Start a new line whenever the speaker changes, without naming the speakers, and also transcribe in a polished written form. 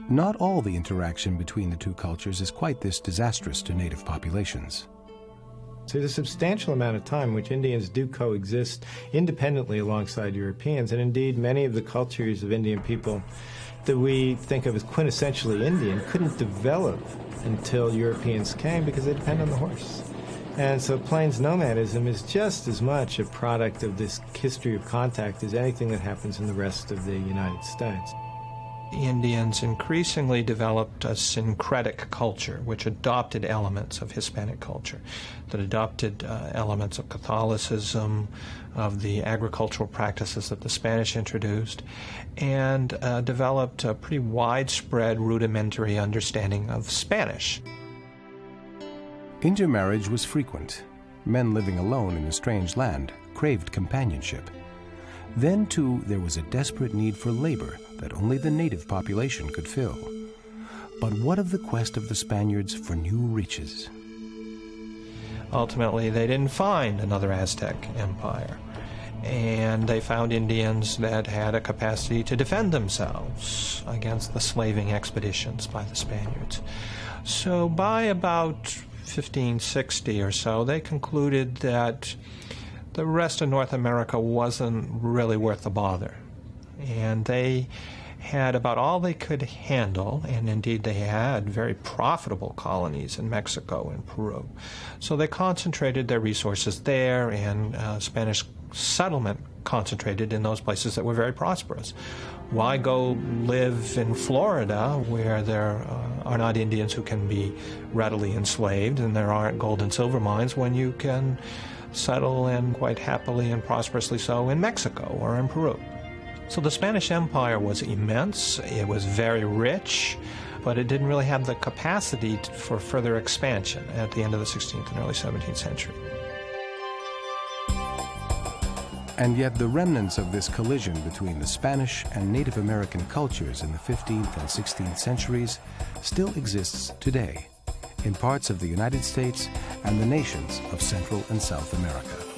Not all the interaction between the two cultures is quite this disastrous to native populations.
So there's a substantial amount of time in which Indians do coexist independently alongside Europeans, and indeed many of the cultures of Indian people that we think of as quintessentially Indian couldn't develop until Europeans came because they depend on the horse. And so plains nomadism is just as much a product of this history of contact as anything that happens in the rest of the United States.
Indians increasingly developed a syncretic culture which adopted elements of Hispanic culture, that adopted elements of Catholicism, of the agricultural practices that the Spanish introduced, and developed a pretty widespread rudimentary understanding of Spanish.
Intermarriage was frequent. Men living alone in a strange land craved companionship. Then, too, there was a desperate need for labor that only the native population could fill. But what of the quest of the Spaniards for new reaches?
Ultimately, they didn't find another Aztec empire, and they found Indians that had a capacity to defend themselves against the slaving expeditions by the Spaniards. So by about 1560 or so, they concluded that the rest of North America wasn't really worth the bother. And they had about all they could handle, and indeed they had very profitable colonies in Mexico and Peru. So they concentrated their resources there, and Spanish settlement concentrated in those places that were very prosperous. Why go live in Florida where there are not Indians who can be readily enslaved and there aren't gold and silver mines when you can settle in quite happily and prosperously so in Mexico or in Peru? So the Spanish Empire was immense, it was very rich, but it didn't really have the capacity for further expansion at the end of the 16th and early 17th century.
And yet the remnants of this collision between the Spanish and Native American cultures in the 15th and 16th centuries still exists today in parts of the United States and the nations of Central and South America.